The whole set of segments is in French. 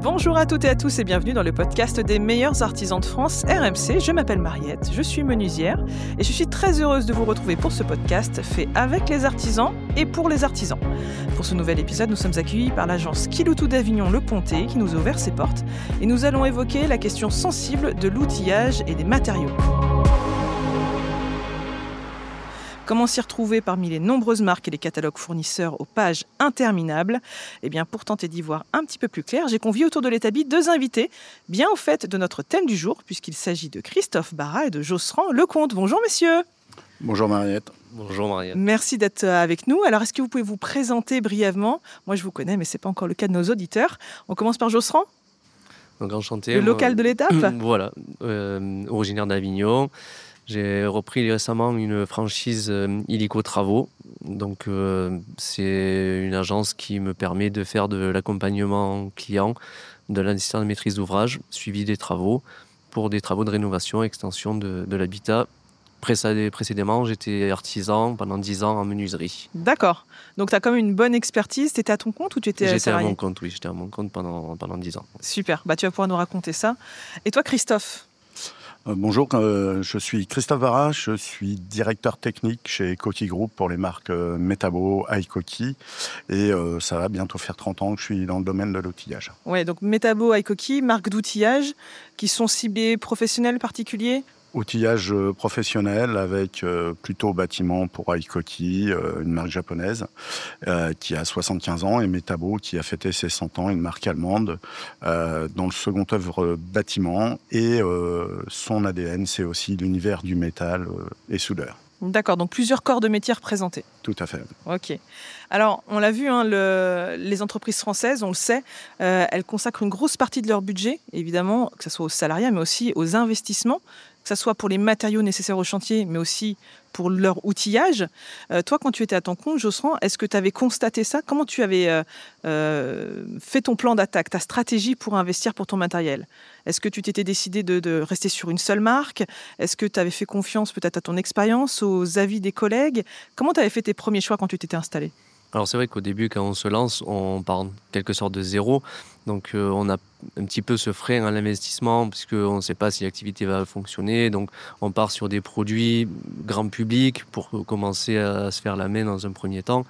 Bonjour à toutes et à tous et bienvenue dans le podcast des meilleurs artisans de France, RMC. Je m'appelle Mariette, je suis menuisière et je suis très heureuse de vous retrouver pour ce podcast fait avec les artisans et pour les artisans. Pour ce nouvel épisode, nous sommes accueillis par l'agence Kiloutou d'Avignon Le Pontet qui nous a ouvert ses portes et nous allons évoquer la question sensible de l'outillage et des matériaux. Comment s'y retrouver parmi les nombreuses marques et les catalogues fournisseurs aux pages interminables ? Eh bien, pour tenter d'y voir un petit peu plus clair, j'ai convié autour de l'établi deux invités, bien au fait de notre thème du jour, puisqu'il s'agit de Christophe Barra et de Josserand Lecomte. Bonjour messieurs. Bonjour Mariette. Bonjour Mariette. Merci d'être avec nous. Alors, est-ce que vous pouvez vous présenter brièvement ? Moi, je vous connais, mais ce n'est pas encore le cas de nos auditeurs. On commence par Josserand. Donc enchanté. Le local de l'étape. Voilà, originaire d'Avignon. J'ai repris récemment une franchise Illico Travaux. Donc, c'est une agence qui me permet de faire de l'accompagnement client, de l'assistance de maîtrise d'ouvrage, suivi des travaux, pour des travaux de rénovation, extension de l'habitat. Précédemment, j'étais artisan pendant 10 ans en menuiserie. D'accord. Donc, tu as quand même une bonne expertise. Tu étais à ton compte ou tu étais salarié ? J'étais à mon compte, oui. J'étais à mon compte pendant 10 ans. Super. Tu vas pouvoir nous raconter ça. Et toi, Christophe ? Bonjour, je suis Christophe Barra, je suis directeur technique chez Coty Group pour les marques Metabo, iCoty et ça va bientôt faire 30 ans que je suis dans le domaine de l'outillage. Ouais, donc Metabo, iCoty, marques d'outillage qui sont ciblées professionnels particuliers ? Outillage professionnel avec plutôt bâtiment pour iCoty, une marque japonaise qui a 75 ans, et Metabo qui a fêté ses 100 ans, une marque allemande dans le second œuvre bâtiment. Et son ADN, c'est aussi l'univers du métal et soudeur. D'accord, donc plusieurs corps de métier représentés. Tout à fait. Ok. Alors, on l'a vu, les entreprises françaises, on le sait, elles consacrent une grosse partie de leur budget, évidemment, que ce soit aux salariés, mais aussi aux investissements, que ce soit pour les matériaux nécessaires au chantier, mais aussi pour leur outillage. Toi, quand tu étais à ton compte, Josserand, est-ce que tu avais constaté ça ? Comment tu avais fait ton plan d'attaque, ta stratégie pour investir pour ton matériel ? Est-ce que tu t'étais décidé de rester sur une seule marque ? Est-ce que tu avais fait confiance peut-être à ton expérience, aux avis des collègues ? Comment tu avais fait tes premiers choix quand tu t'étais installé ? Alors c'est vrai qu'au début, quand on se lance, on part en quelque sorte de zéro. Donc on a un petit peu ce frein à l'investissement puisqu'on ne sait pas si l'activité va fonctionner. Donc on part sur des produits grand public pour commencer à se faire la main dans un premier temps.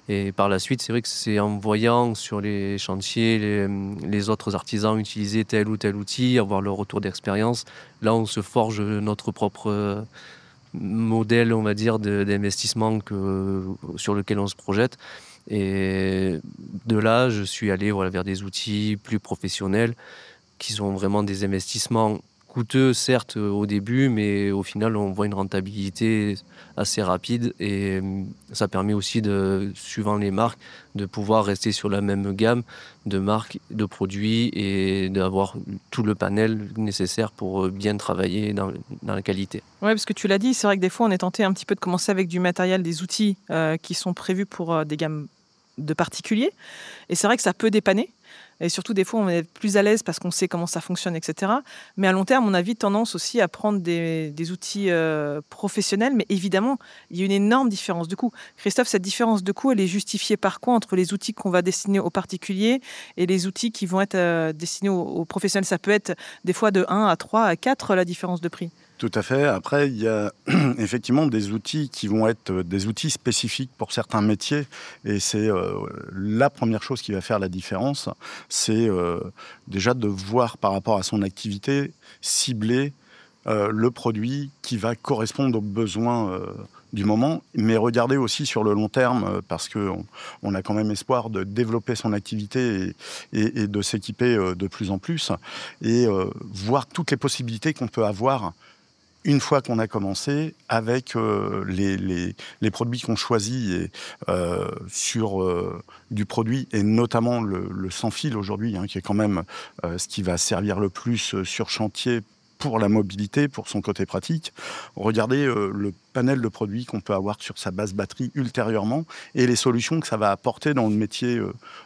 Et par la suite, c'est vrai que c'est en voyant sur les chantiers les autres artisans utiliser tel ou tel outil, avoir leur retour d'expérience. Là, on se forge notre propre modèle, on va dire, d'investissement sur lequel on se projette. Et de là, je suis allé vers des outils plus professionnels qui sont vraiment des investissements coûteux, certes, au début, mais au final, on voit une rentabilité assez rapide et ça permet aussi, suivant les marques, de pouvoir rester sur la même gamme de marques, de produits et d'avoir tout le panel nécessaire pour bien travailler dans la qualité. Oui, parce que tu l'as dit, c'est vrai que des fois, on est tenté un petit peu de commencer avec du matériel, des outils qui sont prévus pour des gammes de particuliers. Et c'est vrai que ça peut dépanner. Et surtout, des fois, on est plus à l'aise parce qu'on sait comment ça fonctionne, etc. Mais à long terme, on a vite tendance aussi à prendre des outils professionnels. Mais évidemment, il y a une énorme différence de coût. Christophe, cette différence de coût, elle est justifiée par quoi entre les outils qu'on va destiner aux particuliers et les outils qui vont être destinés aux professionnels ? Ça peut être des fois de 1 à 3 à 4 la différence de prix. Tout à fait. Après, il y a effectivement des outils qui vont être des outils spécifiques pour certains métiers. Et c'est la première chose qui va faire la différence. C'est déjà de voir par rapport à son activité, cibler le produit qui va correspondre aux besoins du moment, mais regarder aussi sur le long terme, parce qu'on a quand même espoir de développer son activité et de s'équiper de plus en plus, et voir toutes les possibilités qu'on peut avoir une fois qu'on a commencé avec les produits qu'on choisit sur du produit, et notamment le sans-fil aujourd'hui, qui est quand même ce qui va servir le plus sur chantier pour la mobilité, pour son côté pratique. Regardez le panel de produits qu'on peut avoir sur sa base batterie ultérieurement et les solutions que ça va apporter dans le métier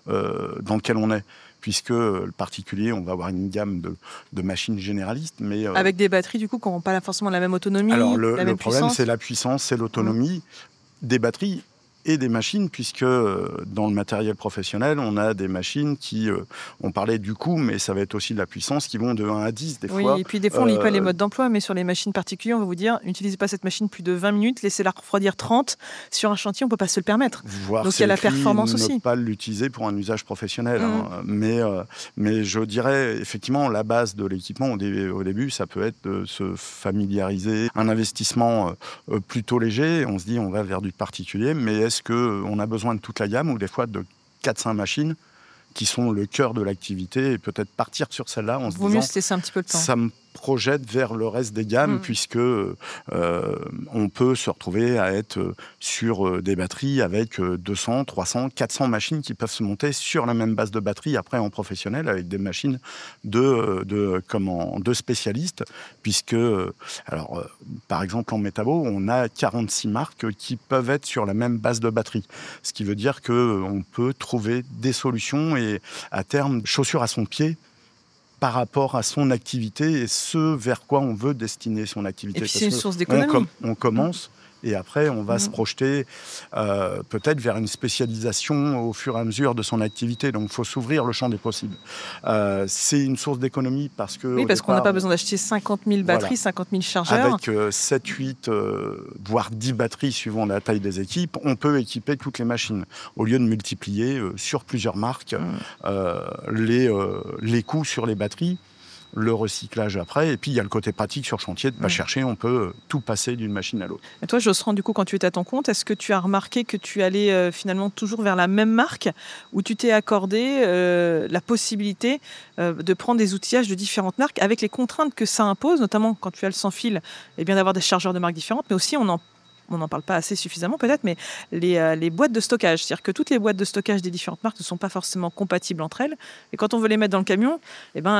dans lequel on est. Puisque le particulier, on va avoir une gamme de machines généralistes. Mais, avec des batteries, du coup, qui n'ont pas forcément la même autonomie, alors la même le problème, puissance. c'est la puissance, c'est l'autonomie. Des batteries, et des machines, puisque dans le matériel professionnel, on a des machines qui, on parlait du coût, mais ça va être aussi de la puissance, qui vont de 1 à 10 des fois. Oui, et puis des fois, on ne lit pas les modes d'emploi, mais sur les machines particulières, on va vous dire, n'utilisez pas cette machine plus de 20 minutes, laissez-la refroidir 30. Sur un chantier, on ne peut pas se le permettre. Donc il y a la performance aussi. Ne pas l'utiliser pour un usage professionnel. Mais je dirais, effectivement, la base de l'équipement, au début, ça peut être de se familiariser. Un investissement plutôt léger, on se dit, on va vers du particulier, mais est-ce qu'on a besoin de toute la gamme ou des fois de 4-5 machines qui sont le cœur de l'activité et peut-être partir sur celle-là en se disant... Vaut mieux se laisser un petit peu de temps. Ça me projette vers le reste des gammes puisque on peut se retrouver à être sur des batteries avec 200, 300, 400 machines qui peuvent se monter sur la même base de batterie après en professionnel avec des machines de spécialistes puisque, par exemple en métabo, on a 46 marques qui peuvent être sur la même base de batterie. Ce qui veut dire qu'on peut trouver des solutions et à terme, chaussure à son pied, par rapport à son activité et ce vers quoi on veut destiner son activité. Et puis c'est une source d'économie. On commence et après on va se projeter peut-être vers une spécialisation au fur et à mesure de son activité. Donc il faut s'ouvrir le champ des possibles. C'est une source d'économie parce que... Oui, parce qu'on n'a pas besoin d'acheter 50 000 batteries, 50 000 chargeurs. Avec 7, 8, voire 10 batteries suivant la taille des équipes, on peut équiper toutes les machines. Au lieu de multiplier sur plusieurs marques les coûts sur les batteries, le recyclage après, et puis il y a le côté pratique sur chantier de ne pas chercher, on peut tout passer d'une machine à l'autre. Et toi, Josserand, du coup, quand tu étais à ton compte, est-ce que tu as remarqué que tu allais finalement toujours vers la même marque ou tu t'es accordé la possibilité de prendre des outillages de différentes marques avec les contraintes que ça impose, notamment quand tu as le sans fil, et bien d'avoir des chargeurs de marques différentes, mais aussi on n'en parle pas assez suffisamment peut-être, mais les boîtes de stockage. C'est-à-dire que toutes les boîtes de stockage des différentes marques ne sont pas forcément compatibles entre elles. Et quand on veut les mettre dans le camion,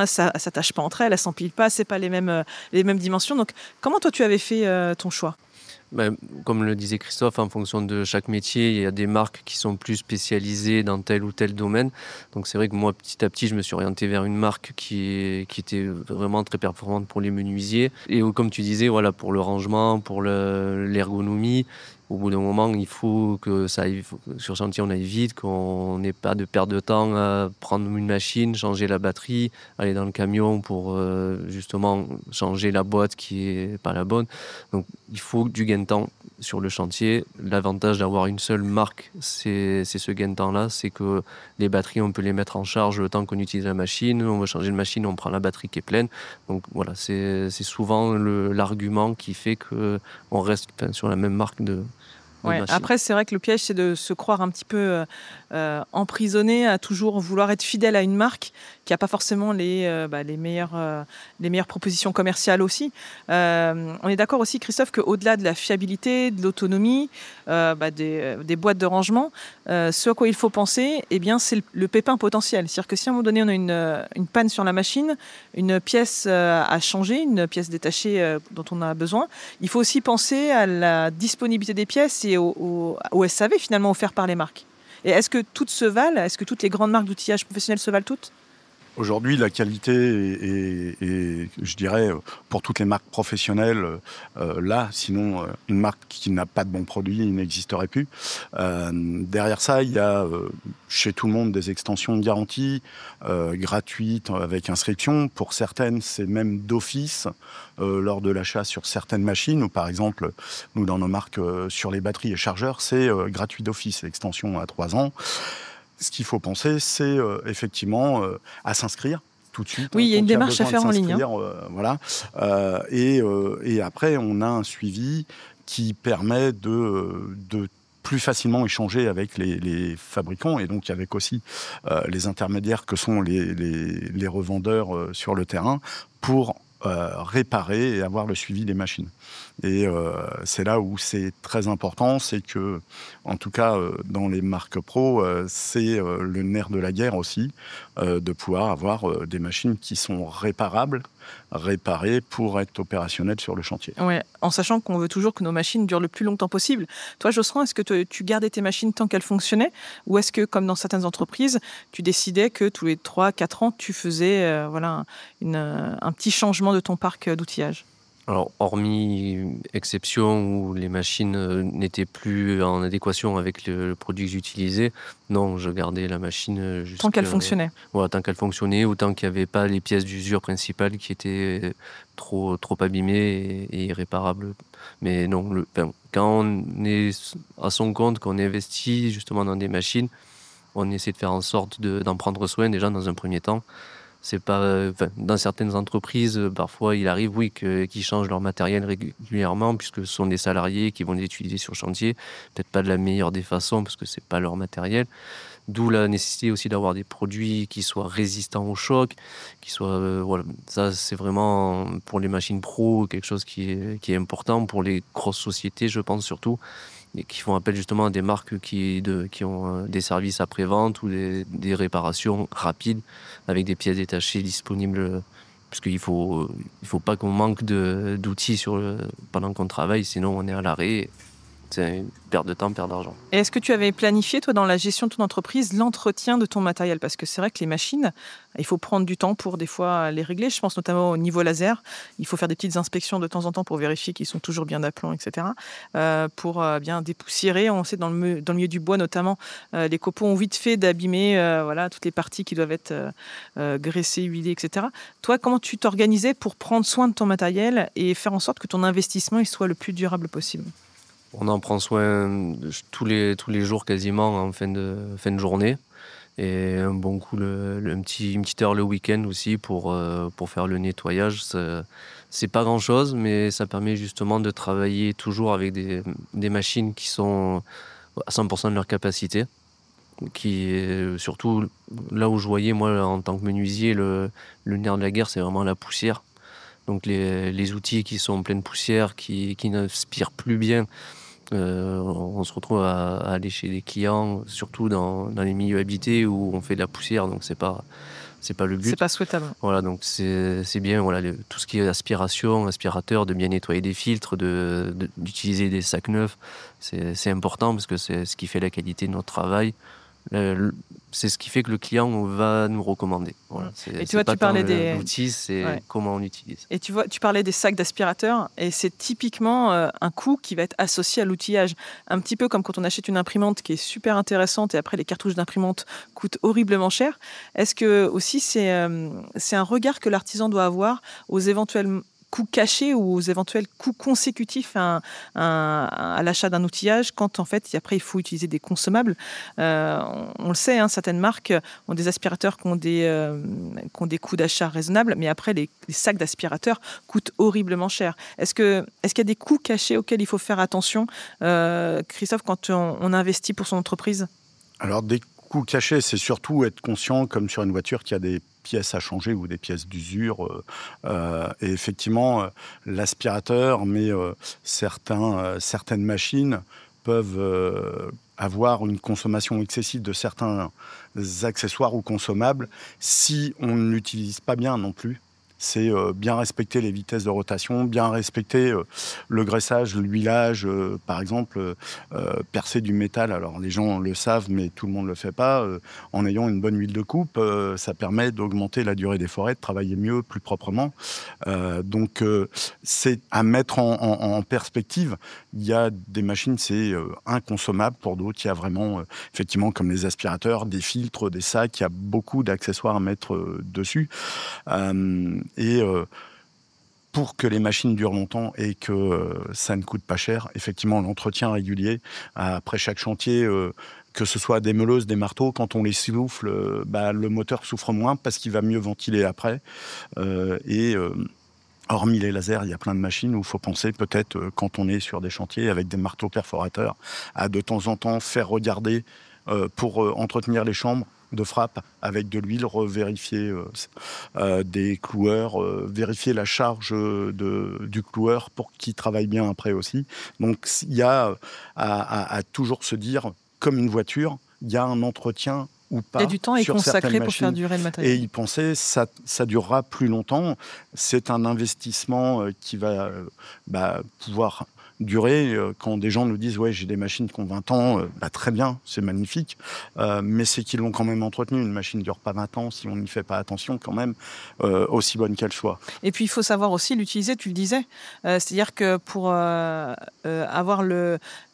ça ne s'attache pas entre elles, elles ne s'empilent pas, ce n'est pas les mêmes dimensions. Donc comment toi tu avais fait ton choix ? Comme le disait Christophe, en fonction de chaque métier, il y a des marques qui sont plus spécialisées dans tel ou tel domaine. Donc c'est vrai que moi, petit à petit, je me suis orienté vers une marque qui était vraiment très performante pour les menuisiers. Et comme tu disais, voilà, pour le rangement, pour l'ergonomie, au bout d'un moment, il faut que ça aille, sur chantier, on aille vite, qu'on n'ait pas de perte de temps à prendre une machine, changer la batterie, aller dans le camion pour justement changer la boîte qui n'est pas la bonne. Donc, il faut du gain de temps sur le chantier. L'avantage d'avoir une seule marque, c'est ce gain de temps-là, c'est que les batteries, on peut les mettre en charge le temps qu'on utilise la machine. On veut changer de machine, on prend la batterie qui est pleine. Donc voilà, c'est souvent l'argument qui fait qu'on reste sur la même marque de Ouais. Après, c'est vrai que le piège, c'est de se croire un petit peu emprisonné à toujours vouloir être fidèle à une marque qui n'a pas forcément les meilleures propositions commerciales aussi. On est d'accord aussi, Christophe, qu'au-delà de la fiabilité, de l'autonomie, des boîtes de rangement, ce à quoi il faut penser, c'est le pépin potentiel. C'est-à-dire que si à un moment donné, on a une panne sur la machine, une pièce à changer, une pièce détachée dont on a besoin, il faut aussi penser à la disponibilité des pièces et au SAV finalement offert par les marques. Et est-ce que toutes se valent ? Est-ce que toutes les grandes marques d'outillage professionnel se valent toutes ? Aujourd'hui, la qualité est, je dirais, pour toutes les marques professionnelles, là, sinon une marque qui n'a pas de bons produits n'existerait plus. Derrière ça, il y a chez tout le monde des extensions de garantie gratuites avec inscription. Pour certaines, c'est même d'office lors de l'achat sur certaines machines, ou par exemple, nous, dans nos marques sur les batteries et chargeurs, c'est gratuit d'office, l'extension à 3 ans. Ce qu'il faut penser, c'est effectivement à s'inscrire tout de suite. Oui, il y a une démarche à faire en ligne. Voilà. Et après, on a un suivi qui permet de plus facilement échanger avec les fabricants et donc avec aussi les intermédiaires que sont les revendeurs sur le terrain pour réparer et avoir le suivi des machines. Et c'est là où c'est très important, c'est que, en tout cas, dans les marques pro, c'est le nerf de la guerre aussi, de pouvoir avoir des machines qui sont réparées pour être opérationnelles sur le chantier. Ouais, en sachant qu'on veut toujours que nos machines durent le plus longtemps possible. Toi, Josserand, est-ce que tu gardais tes machines tant qu'elles fonctionnaient, ou est-ce que, comme dans certaines entreprises, tu décidais que tous les 3-4 ans, tu faisais un petit changement de ton parc d'outillage ? Alors, hormis exception où les machines n'étaient plus en adéquation avec le produit que j'utilisais, non, je gardais la machine Tant qu'elle fonctionnait. voilà, tant qu'elle fonctionnait ou tant qu'il n'y avait pas les pièces d'usure principales qui étaient trop abîmées et irréparables. Mais non, quand on est à son compte, qu'on investit justement dans des machines, on essaie de faire en sorte d'en prendre soin déjà dans un premier temps. C'est pas, dans certaines entreprises, parfois il arrive, oui, qu'ils changent leur matériel régulièrement puisque ce sont des salariés qui vont les utiliser sur chantier. Peut-être pas de la meilleure des façons parce que c'est pas leur matériel. D'où la nécessité aussi d'avoir des produits qui soient résistants au choc, qui soient, voilà. Ça, c'est vraiment pour les machines pro quelque chose qui est important pour les grosses sociétés, je pense surtout, et qui font appel justement à des marques qui ont des services après-vente ou des réparations rapides avec des pièces détachées disponibles. Parce qu'il faut pas qu'on manque d'outils pendant qu'on travaille, sinon on est à l'arrêt. C'est une perte de temps, perte d'argent. Et est-ce que tu avais planifié, toi, dans la gestion de ton entreprise, l'entretien de ton matériel? Parce que c'est vrai que les machines, il faut prendre du temps pour des fois les régler. Je pense notamment au niveau laser. Il faut faire des petites inspections de temps en temps pour vérifier qu'ils sont toujours bien d'aplomb, etc. Pour bien dépoussiérer. On sait dans le milieu du bois notamment, les copeaux ont vite fait d'abîmer voilà, toutes les parties qui doivent être graissées, huilées, etc. Toi, comment tu t'organisais pour prendre soin de ton matériel et faire en sorte que ton investissement il soit le plus durable possible? On en prend soin tous les jours quasiment en fin de journée. Et un bon coup, une petite heure le week-end aussi pour faire le nettoyage. C'est pas grand-chose, mais ça permet justement de travailler toujours avec des machines qui sont à 100% de leur capacité. Surtout, là où je voyais, moi, en tant que menuisier, le nerf de la guerre, c'est vraiment la poussière. Donc les outils qui sont pleins de poussière, qui n'aspirent plus bien, on se retrouve à aller chez des clients, surtout dans les milieux habités où on fait de la poussière, donc c'est pas le but. C'est pas souhaitable. Voilà, donc c'est bien, voilà, tout ce qui est aspirateur, de bien nettoyer des filtres, d'utiliser des sacs neufs, c'est important parce que c'est ce qui fait la qualité de notre travail. C'est ce qui fait que le client va nous recommander. Voilà, et tu vois, tu parlais des l'outil, c'est comment on l'utilise. Et tu vois, tu parlais des sacs d'aspirateurs, et c'est typiquement un coût qui va être associé à l'outillage. Un petit peu comme quand on achète une imprimante qui est super intéressante et après les cartouches d'imprimante coûtent horriblement cher. Est-ce que aussi c'est un regard que l'artisan doit avoir aux éventuels coûts cachés ou aux éventuels coûts consécutifs à l'achat d'un outillage quand en fait après il faut utiliser des consommables. On le sait, hein, certaines marques ont des aspirateurs qui ont des coûts d'achat raisonnables, mais après les sacs d'aspirateurs coûtent horriblement cher. Est-ce qu'il y a des coûts cachés auxquels il faut faire attention, Christophe, quand on investit pour son entreprise? Alors des coûts cachés, c'est surtout être conscient, comme sur une voiture, qu'il y a des pièces à changer ou des pièces d'usure. Et effectivement, l'aspirateur, mais certaines machines peuvent avoir une consommation excessive de certains accessoires ou consommables si on ne l'utilise pas bien non plus. C'est bien respecter les vitesses de rotation, bien respecter le graissage, l'huilage, par exemple, percer du métal. Alors les gens le savent, mais tout le monde ne le fait pas. En ayant une bonne huile de coupe, ça permet d'augmenter la durée des forêts, de travailler mieux, plus proprement. Donc c'est à mettre en perspective. Il y a des machines, c'est inconsommable. Pour d'autres, il y a vraiment, effectivement, comme les aspirateurs, des filtres, des sacs. Il y a beaucoup d'accessoires à mettre dessus. Et pour que les machines durent longtemps et que ça ne coûte pas cher, effectivement, l'entretien régulier, après chaque chantier, que ce soit des meuleuses, des marteaux, quand on les souffle, le moteur souffre moins parce qu'il va mieux ventiler après. Hormis les lasers, il y a plein de machines où il faut penser peut-être, quand on est sur des chantiers avec des marteaux perforateurs, à de temps en temps faire regarder pour entretenir les chambres de frappe avec de l'huile, revérifier des cloueurs, vérifier la charge du cloueur pour qu'il travaille bien après aussi. Donc il y a à toujours se dire, comme une voiture, il y a un entretien ou pas. Il y a du temps est consacré pour faire durer le matériel. Et y penser, ça durera plus longtemps. C'est un investissement qui va pouvoir durer. Quand des gens nous disent « ouais, j'ai des machines qui ont 20 ans très bien, c'est magnifique, mais c'est qu'ils l'ont quand même entretenue. Une machine ne dure pas 20 ans si on n'y fait pas attention quand même, aussi bonne qu'elle soit. » Et puis, il faut savoir aussi l'utiliser, tu le disais. C'est-à-dire que pour avoir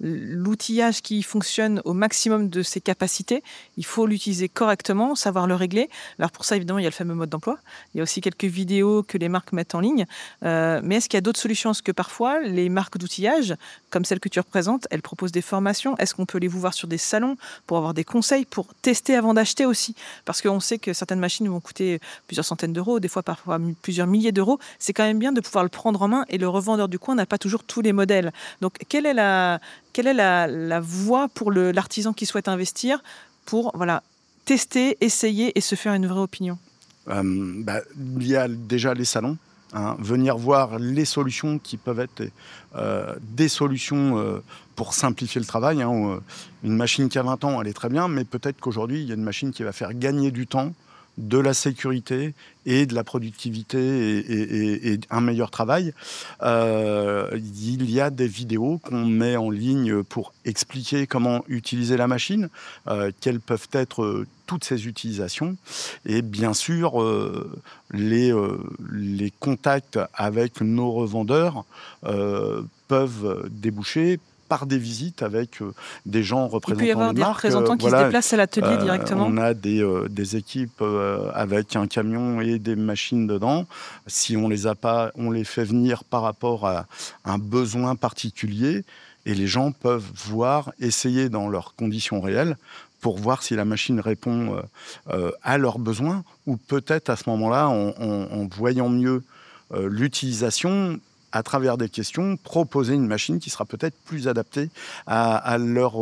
l'outillage qui fonctionne au maximum de ses capacités, il faut l'utiliser correctement, savoir le régler. Alors pour ça, évidemment, il y a le fameux mode d'emploi. Il y a aussi quelques vidéos que les marques mettent en ligne. Mais est-ce qu'il y a d'autres solutions? Est-ce que parfois, les marques d'outillage, comme celle que tu représentes, elles proposent des formations? Est-ce qu'on peut les voir sur des salons pour avoir des conseils, pour tester avant d'acheter aussi? Parce qu'on sait que certaines machines vont coûter plusieurs centaines d'euros, des fois parfois plusieurs milliers d'euros. C'est quand même bien de pouvoir le prendre en main, et le revendeur du coin n'a pas toujours tous les modèles. Donc, quelle est la voie pour l'artisan qui souhaite investir pour tester, essayer et se faire une vraie opinion? Il y a déjà les salons. Venir voir les solutions qui peuvent être des solutions pour simplifier le travail. Une machine qui a 20 ans, elle est très bien, mais peut-être qu'aujourd'hui, il y a une machine qui va faire gagner du temps, de la sécurité et de la productivité et un meilleur travail. Il y a des vidéos qu'on met en ligne pour expliquer comment utiliser la machine, quelles peuvent être toutes ces utilisations. Et bien sûr, les contacts avec nos revendeurs peuvent déboucher par des visites avec des gens représentants des marques. Il peut y avoir des représentants qui se déplacent à l'atelier directement. On a des équipes avec un camion et des machines dedans. Si on les a pas, on les fait venir par rapport à un besoin particulier, et les gens peuvent voir, essayer dans leurs conditions réelles pour voir si la machine répond à leurs besoins, ou peut-être à ce moment-là, en voyant mieux l'utilisation, à travers des questions, proposer une machine qui sera peut-être plus adaptée à leur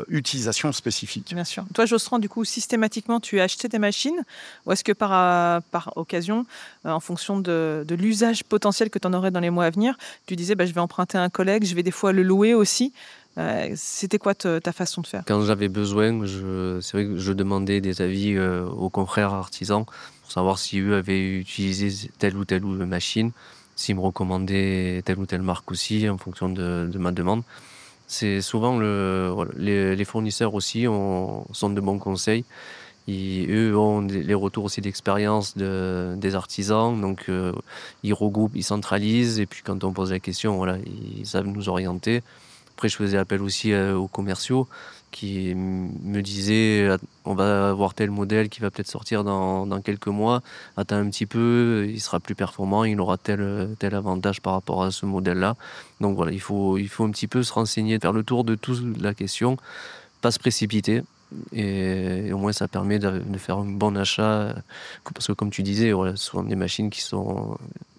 utilisation spécifique. Bien sûr. Toi, Jostran, du coup, systématiquement, tu as acheté des machines, ou est-ce que par occasion, en fonction de l'usage potentiel que tu en aurais dans les mois à venir, tu disais je vais emprunter un collègue, je vais des fois le louer aussi? C'était quoi ta façon de faire? Quand j'avais besoin, c'est vrai que je demandais des avis aux confrères artisans pour savoir si eux avaient utilisé telle ou telle machine, s'ils me recommandaient telle ou telle marque aussi en fonction de ma demande. C'est souvent les fournisseurs aussi sont de bons conseils. Eux ont les retours aussi d'expérience des artisans, donc ils regroupent, ils centralisent, et puis quand on pose la question, ils savent nous orienter. Après, je faisais appel aussi aux commerciaux qui me disaient on va avoir tel modèle qui va peut-être sortir dans quelques mois, attends un petit peu, il sera plus performant, il aura tel avantage par rapport à ce modèle-là. Donc voilà, il faut un petit peu se renseigner, faire le tour de toute la question, pas se précipiter. Et au moins ça permet de faire un bon achat, parce que comme tu disais, ce sont des machines qui sont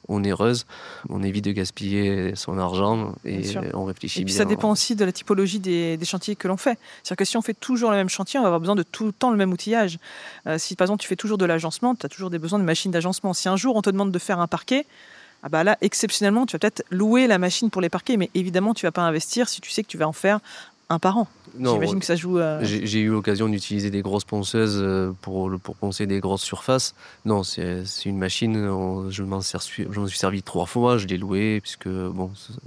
onéreuses, on évite de gaspiller son argent et on réfléchit bien. Et puis ça dépend aussi de la typologie des chantiers que l'on fait. C'est-à-dire que si on fait toujours le même chantier, on va avoir besoin de tout le temps le même outillage. Si par exemple tu fais toujours de l'agencement, tu as toujours besoin de machines d'agencement. Si un jour on te demande de faire un parquet, là exceptionnellement tu vas peut-être louer la machine pour les parquets, mais évidemment tu ne vas pas investir si tu sais que tu vas en faire un par an. Non, j'imagine que ça joue. J'ai eu l'occasion d'utiliser des grosses ponceuses pour poncer des grosses surfaces. Non, c'est une machine. Je m'en suis servi 3 fois. Je l'ai louée puisque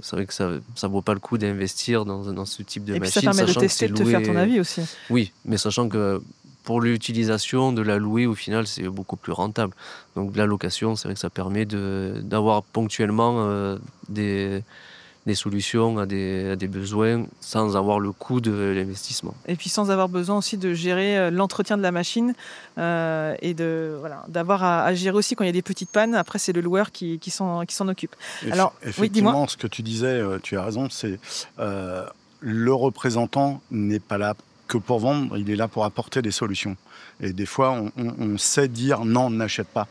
c'est vrai que ça vaut pas le coup d'investir dans ce type de machine. Et puis ça permet de tester, de te faire ton avis aussi. Oui, mais sachant que pour l'utilisation, de la louer au final, c'est beaucoup plus rentable. Donc la location, c'est vrai que ça permet d'avoir ponctuellement des solutions à des besoins sans avoir le coût de l'investissement. Et puis sans avoir besoin aussi de gérer l'entretien de la machine et d'avoir à gérer aussi quand il y a des petites pannes. Après, c'est le loueur qui s'en occupe. Alors, effectivement, dis-moi. Ce que tu disais, tu as raison, c'est le représentant n'est pas là que pour vendre, il est là pour apporter des solutions. Et des fois, on sait dire non, n'achète pas,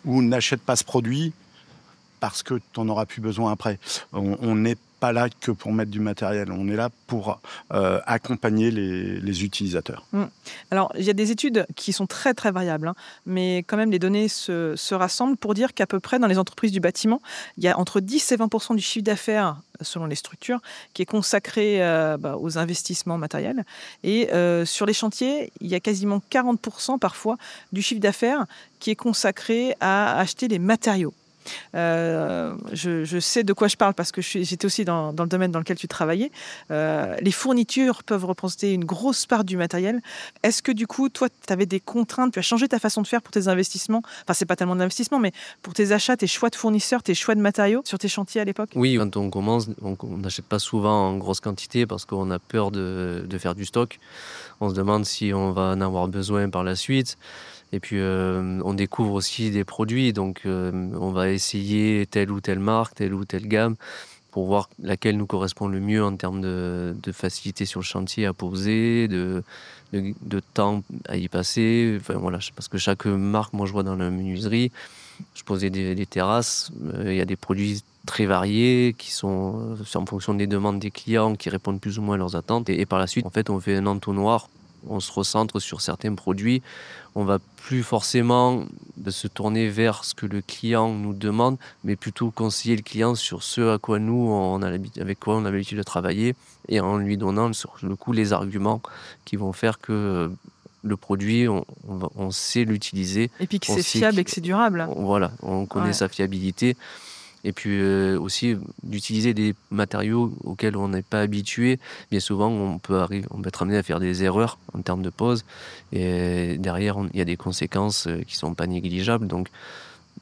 ou n'achète pas ce produit, parce que tu n'en auras plus besoin après. On n'est pas là que pour mettre du matériel, on est là pour accompagner les utilisateurs. Alors, il y a des études qui sont très très variables, mais quand même les données se rassemblent pour dire qu'à peu près dans les entreprises du bâtiment, il y a entre 10 et 20% du chiffre d'affaires, selon les structures, qui est consacré aux investissements matériels. Et sur les chantiers, il y a quasiment 40% parfois du chiffre d'affaires qui est consacré à acheter des matériaux. Je sais de quoi je parle parce que j'étais aussi dans le domaine dans lequel tu travaillais. Les fournitures peuvent représenter une grosse part du matériel. Est-ce que du coup, toi, tu avais des contraintes, tu as changé ta façon de faire pour tes investissements? Enfin, c'est pas tellement d'investissement, mais pour tes achats, tes choix de fournisseurs, tes choix de matériaux sur tes chantiers à l'époque? Oui, quand on commence, on n'achète pas souvent en grosse quantité parce qu'on a peur de faire du stock. On se demande si on va en avoir besoin par la suite. Et puis, on découvre aussi des produits. Donc, on va essayer telle ou telle marque, telle ou telle gamme pour voir laquelle nous correspond le mieux en termes de facilité sur le chantier à poser, de temps à y passer. Enfin, voilà, parce que chaque marque, moi je vois dans la menuiserie, je posais des terrasses. Il y a des produits très variés qui sont en fonction des demandes des clients qui répondent plus ou moins à leurs attentes. Et par la suite, en fait, on fait un entonnoir. On se recentre sur certains produits. On va plus forcément se tourner vers ce que le client nous demande, mais plutôt conseiller le client sur ce à quoi nous, avec quoi on a l'habitude de travailler, et en lui donnant sur le coup les arguments qui vont faire que le produit, on sait l'utiliser. Et puis que c'est fiable et que c'est durable. Voilà, on connaît sa fiabilité. Et puis aussi d'utiliser des matériaux auxquels on n'est pas habitué. Bien souvent, on peut être amené à faire des erreurs en termes de pose. Et derrière, il y a des conséquences qui ne sont pas négligeables. Donc,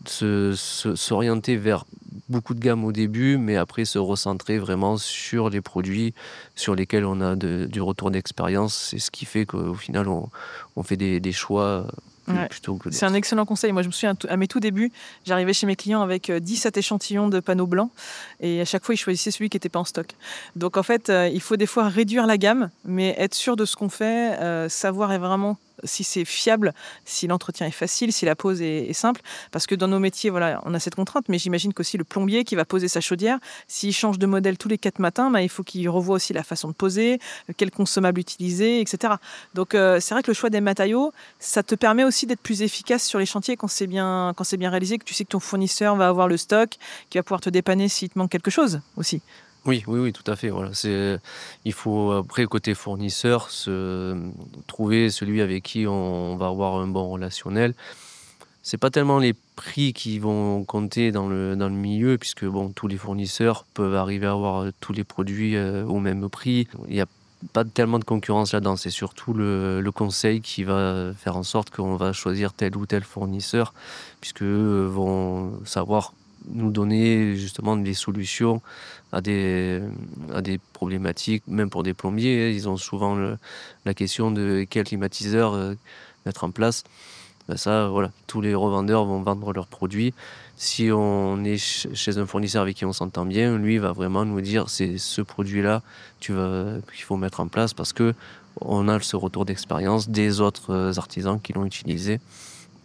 s'orienter vers beaucoup de gammes au début, mais après se recentrer vraiment sur les produits sur lesquels on a du retour d'expérience. C'est ce qui fait qu'au final, on fait des choix. Ouais. C'est un excellent conseil. Moi, je me souviens, à mes tout débuts, j'arrivais chez mes clients avec 17 échantillons de panneaux blancs et à chaque fois, ils choisissaient celui qui n'était pas en stock. Donc, en fait, il faut des fois réduire la gamme, mais être sûr de ce qu'on fait, savoir vraiment si c'est fiable, si l'entretien est facile, si la pose est simple. Parce que dans nos métiers, voilà, on a cette contrainte, mais j'imagine qu'aussi le plombier qui va poser sa chaudière, s'il change de modèle tous les 4 matins, il faut qu'il revoie aussi la façon de poser, quel consommable utiliser, etc. Donc, c'est vrai que le choix des matériaux, ça te permet aussi d'être plus efficace sur les chantiers quand c'est bien réalisé, que tu sais que ton fournisseur va avoir le stock, qui va pouvoir te dépanner s'il te manque quelque chose aussi. Oui, tout à fait. Voilà. Il faut, après, côté fournisseur, trouver celui avec qui on va avoir un bon relationnel. C'est pas tellement les prix qui vont compter dans le milieu, puisque tous les fournisseurs peuvent arriver à avoir tous les produits au même prix. Il n'y a pas tellement de concurrence là-dedans. C'est surtout le conseil qui va faire en sorte qu'on va choisir tel ou tel fournisseur, puisqu'eux vont savoir nous donner justement des solutions à des problématiques, même pour des plombiers. Ils ont souvent la question de quel climatiseur mettre en place. Ça, voilà, tous les revendeurs vont vendre leurs produits. Si on est chez un fournisseur avec qui on s'entend bien, lui va vraiment nous dire c'est ce produit-là qu'il faut mettre en place parce que on a ce retour d'expérience des autres artisans qui l'ont utilisé.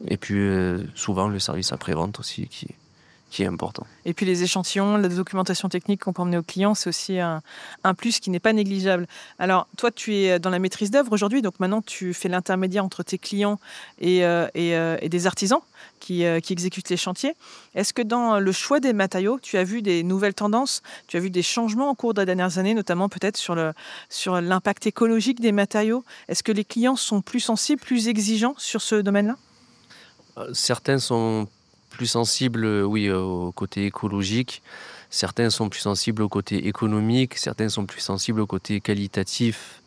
Et puis souvent le service après-vente aussi qui est important. Et puis les échantillons, la documentation technique qu'on peut emmener aux clients, c'est aussi un plus qui n'est pas négligeable. Alors, toi, tu es dans la maîtrise d'œuvre aujourd'hui, donc maintenant tu fais l'intermédiaire entre tes clients et des artisans qui exécutent les chantiers. Est-ce que dans le choix des matériaux, tu as vu des nouvelles tendances, tu as vu des changements au cours des dernières années, notamment peut-être sur l'impact écologique des matériaux? Est-ce que les clients sont plus sensibles, plus exigeants sur ce domaine-là? Certains sont plus sensibles, oui, au côté écologique. Certains sont plus sensibles au côté économique. Certains sont plus sensibles au côté qualitatif,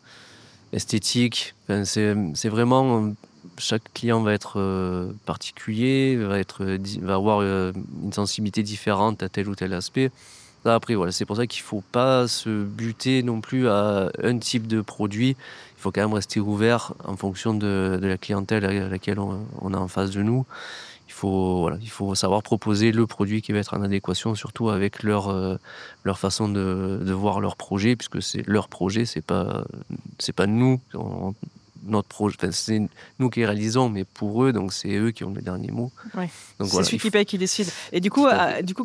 esthétique. Enfin, c'est vraiment... Chaque client va être particulier, va avoir une sensibilité différente à tel ou tel aspect. Là, après, voilà, c'est pour ça qu'il ne faut pas se buter non plus à un type de produit. Il faut quand même rester ouvert en fonction de la clientèle à laquelle on a en face de nous. Il faut savoir proposer le produit qui va être en adéquation, surtout avec leur façon de voir leur projet, puisque c'est leur projet, c'est pas nous. Notre projet, c'est nous qui réalisons, mais pour eux, donc c'est eux qui ont le dernier mot. Oui. Donc c'est celui qui paye qui décide. Et du coup,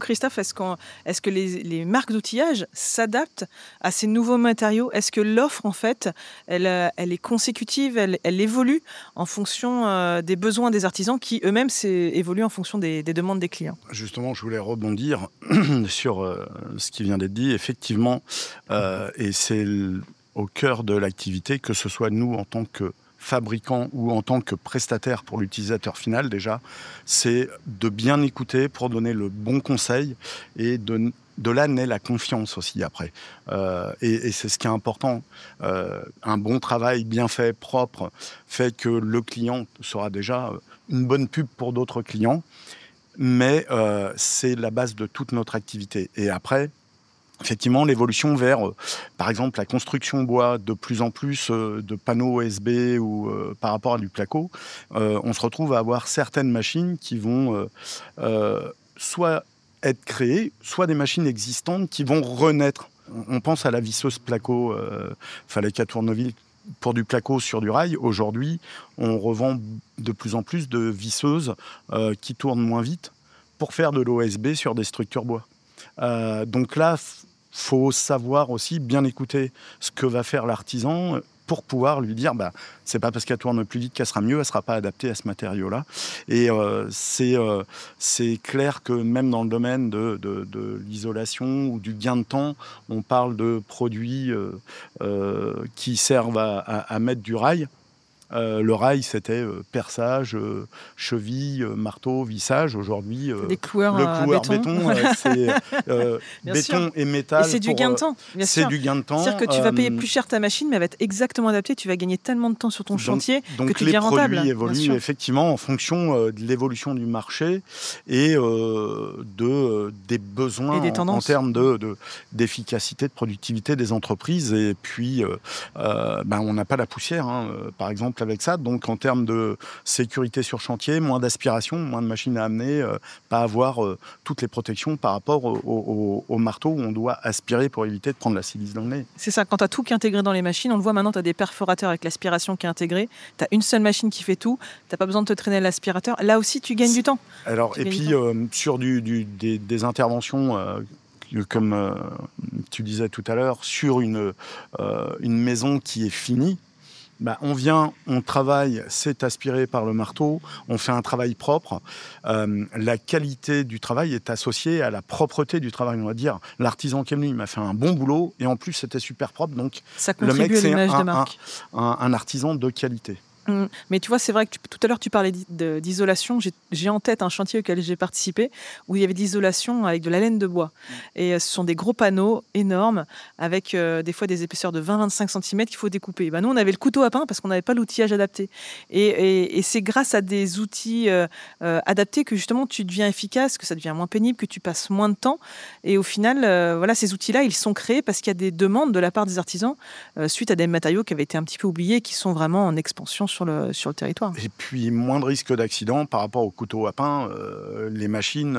Christophe, est-ce que les marques d'outillage s'adaptent à ces nouveaux matériaux? Est-ce que l'offre, en fait, elle est consécutive, elle évolue en fonction des besoins des artisans qui eux-mêmes évoluent en fonction des demandes des clients? Justement, je voulais rebondir sur ce qui vient d'être dit. Effectivement, et c'est au cœur de l'activité, que ce soit nous en tant que fabricant ou en tant que prestataire pour l'utilisateur final déjà, c'est de bien écouter pour donner le bon conseil et de là naît la confiance aussi après. Et c'est ce qui est important. Un bon travail bien fait, propre, fait que le client sera déjà une bonne pub pour d'autres clients, mais c'est la base de toute notre activité. Et après, effectivement, l'évolution vers, par exemple, la construction bois, de plus en plus de panneaux OSB ou par rapport à du placo, on se retrouve à avoir certaines machines qui vont soit être créées, soit des machines existantes qui vont renaître. On pense à la visseuse placo, fallait qu'à Tournoville pour du placo sur du rail. Aujourd'hui, on revend de plus en plus de visseuses qui tournent moins vite pour faire de l'OSB sur des structures bois. Donc là, faut savoir aussi bien écouter ce que va faire l'artisan pour pouvoir lui dire c'est pas parce qu'elle tourne plus vite qu'elle sera mieux, elle sera pas adaptée à ce matériau-là. Et c'est clair que même dans le domaine de l'isolation ou du gain de temps, on parle de produits qui servent à mettre du rail. Le rail, c'était perçage, cheville, marteau, vissage. Aujourd'hui, des cloueurs, le cloueur béton, c'est béton sûr. Et métal. Et c'est du gain de temps, bien sûr. C'est du gain de temps. C'est-à-dire que tu vas payer plus cher ta machine, mais elle va être exactement adaptée. Tu vas gagner tellement de temps sur ton chantier que tu deviens rentable. Donc les produits évoluent effectivement en fonction de l'évolution du marché et des besoins et des en termes d'efficacité, de productivité des entreprises. Et puis, on n'a pas la poussière, par exemple, avec ça. Donc, en termes de sécurité sur chantier, moins d'aspiration, moins de machines à amener, pas avoir toutes les protections par rapport au marteau où on doit aspirer pour éviter de prendre la silice dans le nez. C'est ça, quand tu as tout qui est intégré dans les machines, on le voit maintenant, tu as des perforateurs avec l'aspiration qui est intégrée, tu as une seule machine qui fait tout, tu n'as pas besoin de te traîner l'aspirateur. Là aussi, tu gagnes du temps. Alors, sur des interventions comme tu disais tout à l'heure, sur une maison qui est finie, on travaille, c'est aspiré par le marteau, on fait un travail propre. La qualité du travail est associée à la propreté du travail. On va dire, l'artisan qui est venu, il m'a fait un bon boulot et en plus, c'était super propre. Donc, ça contribue à l'image de marque. Un artisan de qualité. Mais tu vois, c'est vrai que tout à l'heure, tu parlais d'isolation. J'ai en tête un chantier auquel j'ai participé où il y avait de l'isolation avec de la laine de bois. Et ce sont des gros panneaux énormes avec des fois des épaisseurs de 20-25 cm qu'il faut découper. Nous, on avait le couteau à pain parce qu'on n'avait pas l'outillage adapté. Et c'est grâce à des outils adaptés que justement tu deviens efficace, que ça devient moins pénible, que tu passes moins de temps. Et au final, ces outils-là, ils sont créés parce qu'il y a des demandes de la part des artisans suite à des matériaux qui avaient été un petit peu oubliés et qui sont vraiment en expansion sur le territoire. Et puis, moins de risques d'accident par rapport au couteau à pain. Les machines,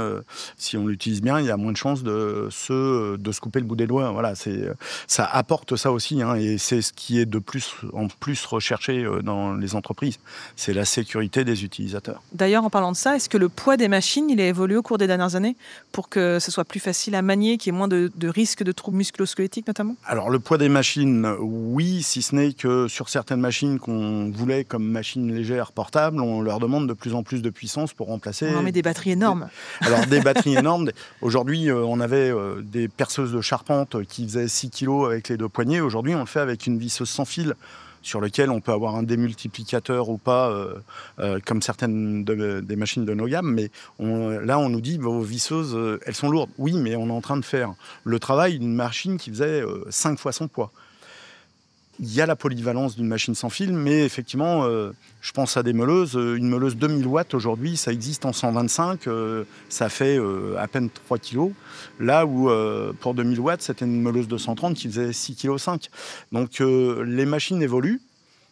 si on l'utilise bien, il y a moins de chances de se couper le bout des doigts. Voilà, ça apporte ça aussi. Et c'est ce qui est de plus en plus recherché dans les entreprises. C'est la sécurité des utilisateurs. D'ailleurs, en parlant de ça, est-ce que le poids des machines, il a évolué au cours des dernières années pour que ce soit plus facile à manier, qu'il y ait moins de risques de troubles musculo-squelettiques notamment ? Alors, le poids des machines, oui, si ce n'est que sur certaines machines qu'on voulait comme machines légères portables, on leur demande de plus en plus de puissance pour remplacer... On met des batteries énormes. Alors, des batteries énormes. Aujourd'hui, on avait des perceuses de charpente qui faisaient 6 kg avec les deux poignées. Aujourd'hui, on le fait avec une visseuse sans fil sur lequel on peut avoir un démultiplicateur ou pas, comme certaines des machines de nos gammes. Mais là, on nous dit, vos visseuses, elles sont lourdes. Oui, mais on est en train de faire le travail d'une machine qui faisait 5 fois son poids. Il y a la polyvalence d'une machine sans fil, mais effectivement, je pense à des meuleuses. Une meuleuse 2000 watts, aujourd'hui, ça existe en 125, ça fait à peine 3 kg. Là où, pour 2000 watts, c'était une meuleuse de 130 qui faisait 6,5 kg. Donc, les machines évoluent.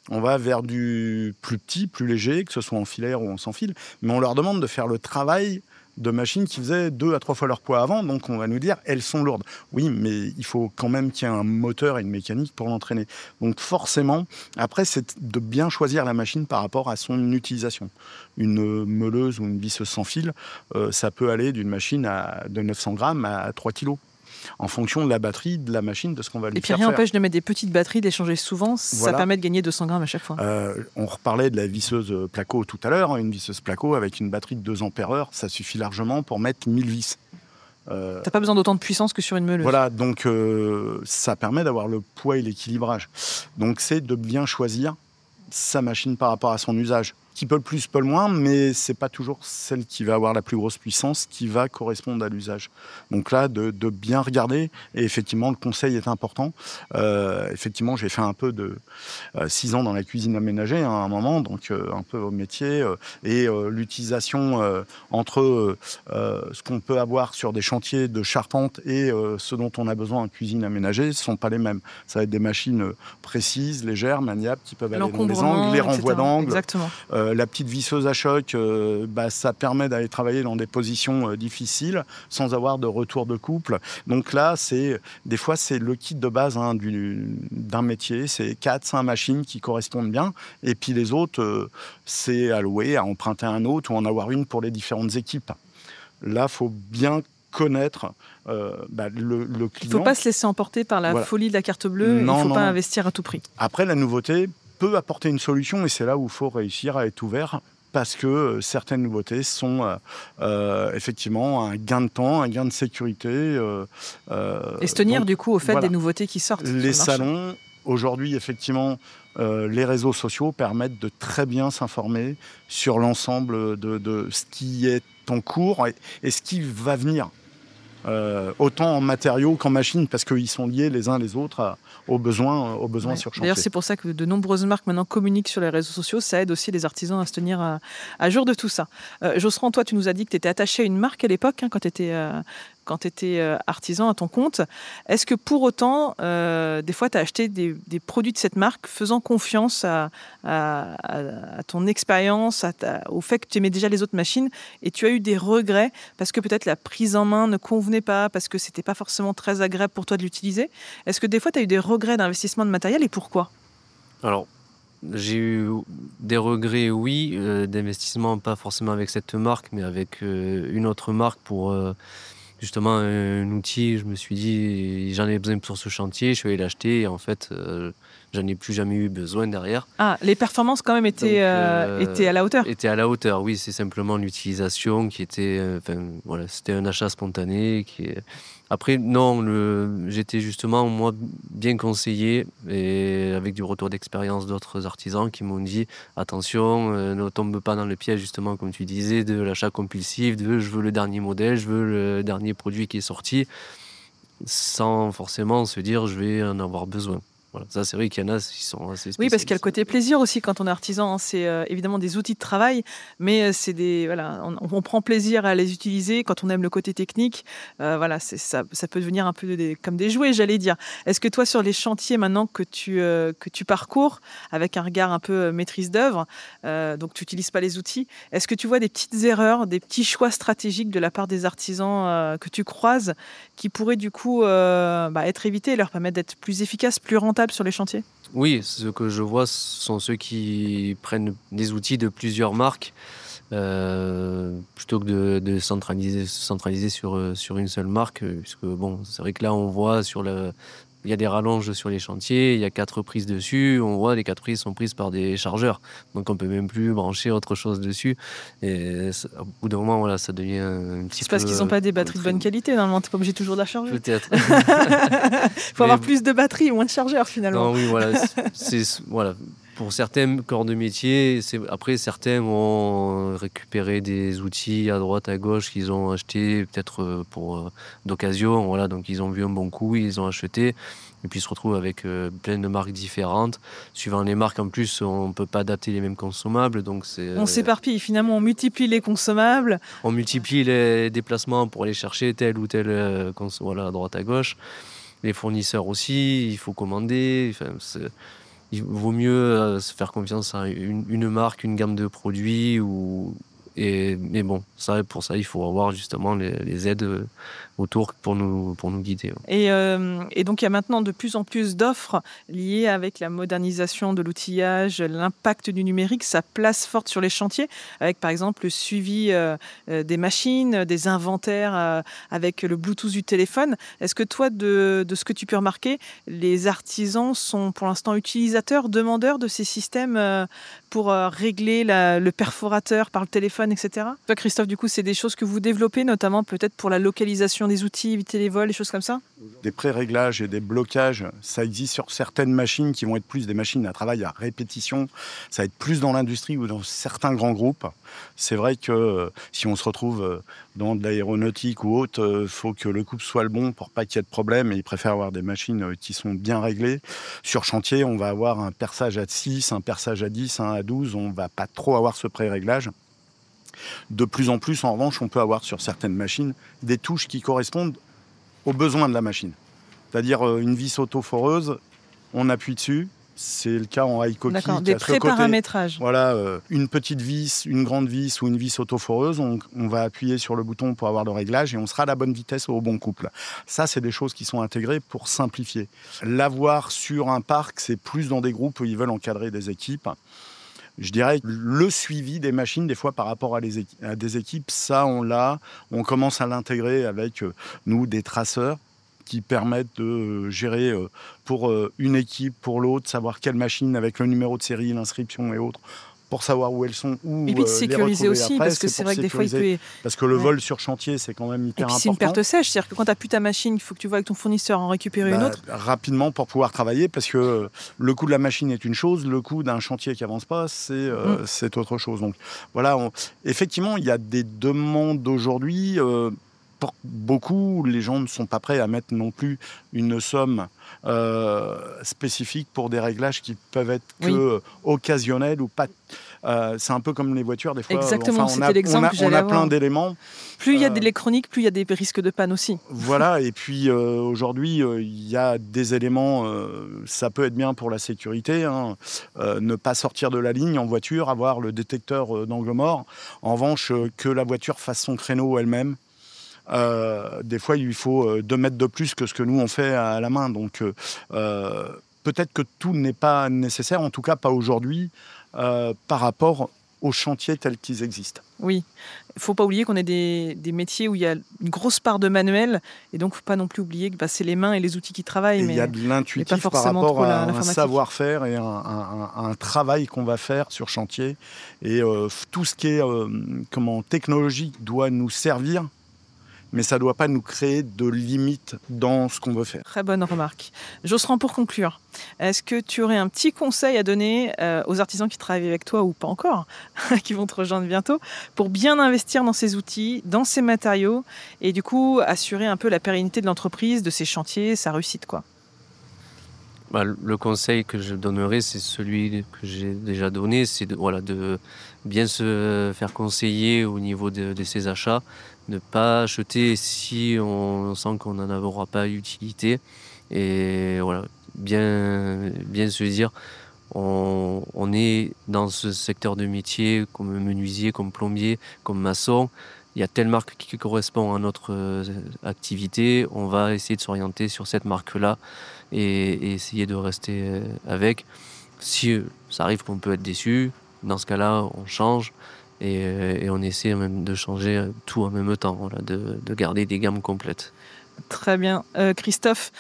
On va vers du plus petit, plus léger, que ce soit en filaire ou en sans fil. Mais on leur demande de faire le travail de machines qui faisaient 2 à 3 fois leur poids avant, donc on va nous dire elles sont lourdes. Oui, mais il faut quand même qu'il y ait un moteur et une mécanique pour l'entraîner. Donc forcément, après, c'est de bien choisir la machine par rapport à son utilisation. Une meuleuse ou une visseuse sans fil, ça peut aller d'une machine de 900 grammes à 3 kilos. En fonction de la batterie, de la machine, de ce qu'on va lui faire faire. Et puis rien n'empêche de mettre des petites batteries, d'échanger souvent, ça permet de gagner 200 grammes à chaque fois. On reparlait de la visseuse placo tout à l'heure. Une visseuse placo avec une batterie de 2 ampères-heure, ça suffit largement pour mettre 1000 vis. T'as pas besoin d'autant de puissance que sur une meuleuse. Voilà, donc ça permet d'avoir le poids et l'équilibrage. Donc c'est de bien choisir sa machine par rapport à son usage. Qui peut le plus, peut le moins, mais c'est pas toujours celle qui va avoir la plus grosse puissance qui va correspondre à l'usage. Donc là, de bien regarder, et effectivement, le conseil est important. Effectivement, j'ai fait un peu de 6 ans dans la cuisine aménagée à un moment, donc un peu au métier, et l'utilisation entre ce qu'on peut avoir sur des chantiers de charpente et ce dont on a besoin en cuisine aménagée ne sont pas les mêmes. Ça va être des machines précises, légères, maniables, qui peuvent aller dans les angles, les renvois d'angles. Exactement. La petite visseuse à choc, ça permet d'aller travailler dans des positions difficiles sans avoir de retour de couple. Donc là, des fois, c'est le kit de base d'un métier. C'est 4-5 machines qui correspondent bien. Et puis les autres, c'est à louer, à emprunter un autre ou en avoir une pour les différentes équipes. Là, il faut bien connaître le client. Il ne faut pas se laisser emporter par la folie de la carte bleue. Il ne faut pas investir à tout prix. Après, la nouveauté peut apporter une solution et c'est là où il faut réussir à être ouvert parce que certaines nouveautés sont effectivement un gain de temps, un gain de sécurité. Et se tenir du coup au fait des nouveautés qui sortent. Les salons, aujourd'hui, effectivement, les réseaux sociaux permettent de très bien s'informer sur l'ensemble de ce qui est en cours et ce qui va venir. Autant en matériaux qu'en machines, parce qu'ils sont liés les uns les autres aux besoins sur chantier. D'ailleurs, c'est pour ça que de nombreuses marques maintenant communiquent sur les réseaux sociaux. Ça aide aussi les artisans à se tenir à jour de tout ça. Josserand, toi, tu nous as dit que tu étais attaché à une marque à l'époque, quand tu étais artisan à ton compte. Est-ce que pour autant, des fois, tu as acheté des produits de cette marque faisant confiance à ton expérience, au fait que tu aimais déjà les autres machines et tu as eu des regrets parce que peut-être la prise en main ne convenait pas, parce que c'était pas forcément très agréable pour toi de l'utiliser? Est-ce que des fois, tu as eu des regrets d'investissement de matériel et pourquoi? Alors, j'ai eu des regrets, oui, d'investissement, pas forcément avec cette marque, mais avec une autre marque pour justement un outil. Je me suis dit, j'en ai besoin pour ce chantier, je suis allé l'acheter et en fait, j'en ai plus jamais eu besoin derrière. Ah, les performances quand même étaient à la hauteur. Étaient à la hauteur, oui, c'est simplement l'utilisation qui était, c'était un achat spontané Après, non, j'étais justement, moi, bien conseillé et avec du retour d'expérience d'autres artisans qui m'ont dit attention, ne tombe pas dans le piège, justement, comme tu disais, de l'achat compulsif, je veux le dernier modèle, je veux le dernier produit qui est sorti, sans forcément se dire je vais en avoir besoin. Voilà. Ça, c'est vrai qu'il y en a qui sont assez spécialistes. Oui, parce qu'il y a le côté plaisir aussi quand on est artisan. C'est évidemment des outils de travail, mais on prend plaisir à les utiliser quand on aime le côté technique. Ça peut devenir un peu comme des jouets, j'allais dire. Est-ce que toi, sur les chantiers maintenant que tu parcours, avec un regard un peu maîtrise d'œuvre, donc tu n'utilises pas les outils, est-ce que tu vois des petites erreurs, des petits choix stratégiques de la part des artisans que tu croises qui pourraient du coup être évités et leur permettre d'être plus efficaces, plus rentables sur les chantiers? Oui, ce que je vois, ce sont ceux qui prennent des outils de plusieurs marques plutôt que de centraliser sur une seule marque. Puisque c'est vrai que là, on voit il y a des rallonges sur les chantiers, il y a 4 prises dessus, on voit les 4 prises sont prises par des chargeurs. Donc on ne peut même plus brancher autre chose dessus. Et au bout d'un moment, ça devient un petit peu... C'est parce qu'ils n'ont pas des batteries de bonne qualité, normalement, tu n'es pas obligé toujours de la charger. Peut-être. Il faut avoir plus de batteries et moins de chargeurs, finalement. Non, oui, voilà. Pour certains corps de métier, après certains ont récupéré des outils à droite, à gauche qu'ils ont achetés peut-être d'occasion. Voilà, donc ils ont vu un bon coup, ils ont acheté. Et puis ils se retrouvent avec plein de marques différentes. Suivant les marques, en plus, on ne peut pas adapter les mêmes consommables. Donc on s'éparpille, finalement, on multiplie les consommables. On multiplie les déplacements pour aller chercher tel ou tel à droite, à gauche. Les fournisseurs aussi, il faut commander. Il vaut mieux se faire confiance à une marque, une gamme de produits. Mais bon, pour ça, il faut avoir justement les aides autour pour nous guider. Et donc, il y a maintenant de plus en plus d'offres liées avec la modernisation de l'outillage, l'impact du numérique, sa place forte sur les chantiers, avec par exemple le suivi des machines, des inventaires avec le Bluetooth du téléphone. Est-ce que toi, de ce que tu peux remarquer, les artisans sont pour l'instant utilisateurs, demandeurs de ces systèmes pour régler le perforateur par le téléphone, etc. Toi, Christophe, du coup, c'est des choses que vous développez, notamment peut-être pour la localisation des outils, éviter les vols, des choses comme ça? Des pré-réglages et des blocages, ça existe sur certaines machines qui vont être plus des machines à travail à répétition. Ça va être plus dans l'industrie ou dans certains grands groupes. C'est vrai que si on se retrouve dans de l'aéronautique ou autre, il faut que le couple soit le bon pour pas qu'il y ait de problème. Et ils préfèrent avoir des machines qui sont bien réglées. Sur chantier, on va avoir un perçage à 6, un perçage à 10, un à 12. On ne va pas trop avoir ce pré-réglage. De plus en plus, en revanche, on peut avoir sur certaines machines des touches qui correspondent aux besoins de la machine. C'est-à-dire une vis autoforeuse, on appuie dessus. C'est le cas en high coquille. D'accord, des pré-paramétrages. Voilà, une petite vis, une grande vis ou une vis autoforeuse, on va appuyer sur le bouton pour avoir le réglage et on sera à la bonne vitesse au bon couple. Ça, c'est des choses qui sont intégrées pour simplifier. L'avoir sur un parc, c'est plus dans des groupes où ils veulent encadrer des équipes. Je dirais que le suivi des machines, des fois par rapport à des équipes, ça, on commence à l'intégrer avec, nous, des traceurs qui permettent de gérer pour une équipe, pour l'autre, savoir quelle machine avec le numéro de série, l'inscription et autres, pour savoir où elles sont, où et puis de sécuriser aussi, après, parce que c'est vrai que des fois, il peut... Parce que le vol sur chantier, c'est quand même hyper important. Et puis c'est une perte sèche, c'est-à-dire que quand tu n'as plus ta machine, il faut que tu vois avec ton fournisseur en récupérer une autre. Rapidement pour pouvoir travailler, parce que le coût de la machine est une chose, le coût d'un chantier qui avance pas, c'est autre chose. Donc voilà, effectivement, il y a des demandes aujourd'hui. Pour beaucoup, les gens ne sont pas prêts à mettre non plus une somme spécifique pour des réglages qui peuvent être que occasionnels ou pas. C'est un peu comme les voitures, des fois. Exactement, c'était l'exemple que j'allais avoir. On a plein d'éléments. Plus il y a d'électronique, plus il y a des risques de panne aussi. Voilà, et puis aujourd'hui, il y a des éléments, ça peut être bien pour la sécurité, ne pas sortir de la ligne en voiture, avoir le détecteur d'angle mort. En revanche, que la voiture fasse son créneau elle-même. Des fois, il lui faut 2 mètres de plus que ce que nous, on fait à la main. Donc, peut-être que tout n'est pas nécessaire, en tout cas pas aujourd'hui, par rapport aux chantiers tels qu'ils existent. Oui, il ne faut pas oublier qu'on est des métiers où il y a une grosse part de manuel, et donc il ne faut pas non plus oublier que c'est les mains et les outils qui travaillent. Il y a de l'intuitif par rapport à un savoir-faire et un travail qu'on va faire sur chantier. Et tout ce qui est technologique doit nous servir, mais ça ne doit pas nous créer de limites dans ce qu'on veut faire. Très bonne remarque. Josserand, pour conclure, est-ce que tu aurais un petit conseil à donner aux artisans qui travaillent avec toi, ou pas encore, qui vont te rejoindre bientôt, pour bien investir dans ces outils, dans ces matériaux, et du coup assurer un peu la pérennité de l'entreprise, de ses chantiers, sa réussite, quoi? Le conseil que je donnerais, c'est celui que j'ai déjà donné, c'est de bien se faire conseiller au niveau de ses achats, ne pas acheter si on sent qu'on n'en aura pas utilité, et voilà, bien se dire, on est dans ce secteur de métier, comme menuisier, comme plombier, comme maçon. Il y a telle marque qui correspond à notre activité, on va essayer de s'orienter sur cette marque-là et essayer de rester avec. Si ça arrive qu'on peut être déçu, dans ce cas-là, on change et on essaie même de changer tout en même temps, de garder des gammes complètes. Très bien. Christophe,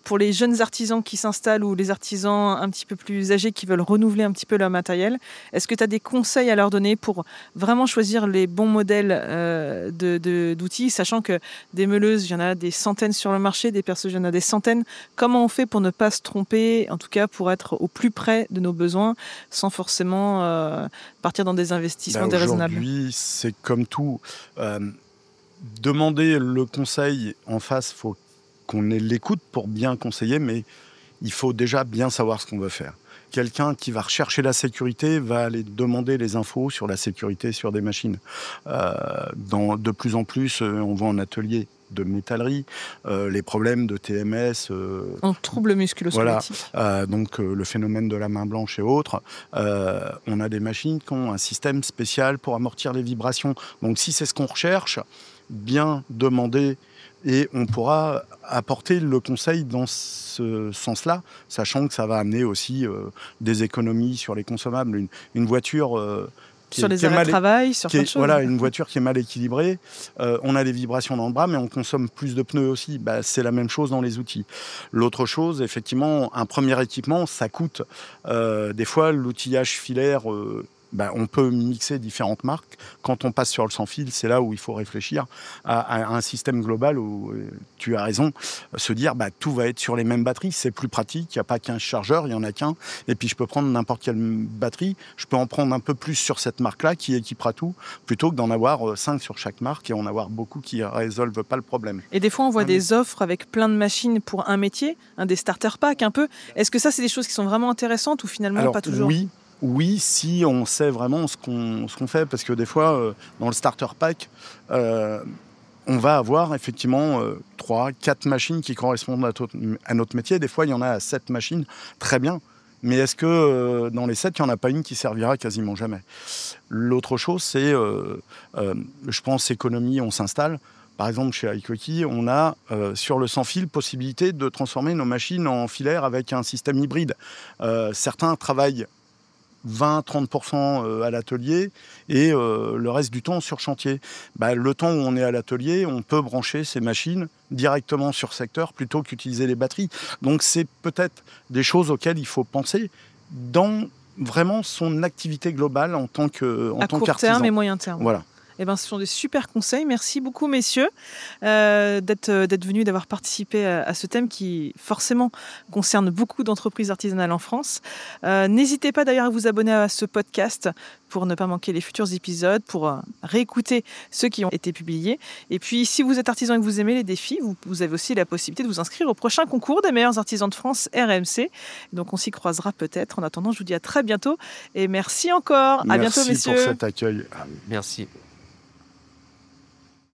pour les jeunes artisans qui s'installent ou les artisans un petit peu plus âgés qui veulent renouveler un petit peu leur matériel, est-ce que tu as des conseils à leur donner pour vraiment choisir les bons modèles d'outils, sachant que des meuleuses, il y en a des centaines sur le marché, des perceuses, il y en a des centaines. Comment on fait pour ne pas se tromper, en tout cas pour être au plus près de nos besoins, sans forcément partir dans des investissements déraisonnables? Aujourd'hui, c'est comme tout. Demander le conseil en face, il faut qu'on ait l'écoute pour bien conseiller, mais il faut déjà bien savoir ce qu'on veut faire. Quelqu'un qui va rechercher la sécurité va aller demander les infos sur la sécurité sur des machines. De plus en plus, on voit en atelier de métallerie, les problèmes de TMS. En trouble musculo-squelettique. Voilà, donc le phénomène de la main blanche et autres. On a des machines qui ont un système spécial pour amortir les vibrations. Donc si c'est ce qu'on recherche, bien demander et on pourra apporter le conseil dans ce sens-là, sachant que ça va amener aussi des économies sur les consommables. Une voiture sur les arrêts de travail, sur plein de choses. Voilà, une voiture qui est mal équilibrée, on a des vibrations dans le bras, mais on consomme plus de pneus aussi. C'est la même chose dans les outils. L'autre chose, effectivement, un premier équipement, ça coûte. Des fois, l'outillage filaire... on peut mixer différentes marques. Quand on passe sur le sans-fil, c'est là où il faut réfléchir à un système global où, tu as raison, se dire tout va être sur les mêmes batteries. C'est plus pratique, il n'y a pas 15 chargeurs, il n'y en a qu'un. Et puis je peux prendre n'importe quelle batterie. Je peux en prendre un peu plus sur cette marque-là qui équipera tout, plutôt que d'en avoir 5 sur chaque marque et en avoir beaucoup qui ne résolvent pas le problème. Et des fois, on voit des offres avec plein de machines pour un métier, des starter packs un peu. Est-ce que ça, c'est des choses qui sont vraiment intéressantes ou finalement pas toujours ? Oui, si on sait vraiment ce qu'on fait, parce que des fois, dans le starter pack, on va avoir effectivement 3, 4 machines qui correspondent à notre métier. Des fois, il y en a 7 machines, très bien. Mais est-ce que dans les 7, il n'y en a pas une qui servira quasiment jamais ? L'autre chose, c'est, je pense, économie, on s'installe. Par exemple, chez iCoki, on a sur le sans-fil possibilité de transformer nos machines en filaire avec un système hybride. Certains travaillent 20-30% à l'atelier et le reste du temps sur chantier. Le temps où on est à l'atelier, on peut brancher ces machines directement sur secteur plutôt qu'utiliser les batteries. Donc c'est peut-être des choses auxquelles il faut penser dans vraiment son activité globale en tant qu'artisan. À court terme et moyen terme. Voilà. Eh ben, ce sont des super conseils. Merci beaucoup, messieurs, d'être venus, d'avoir participé à ce thème qui, forcément, concerne beaucoup d'entreprises artisanales en France. N'hésitez pas d'ailleurs à vous abonner à ce podcast pour ne pas manquer les futurs épisodes, pour réécouter ceux qui ont été publiés. Et puis, si vous êtes artisan et que vous aimez les défis, vous avez aussi la possibilité de vous inscrire au prochain concours des meilleurs artisans de France RMC. Donc, on s'y croisera peut-être. En attendant, je vous dis à très bientôt et merci encore. À bientôt, messieurs. Merci pour cet accueil. Merci.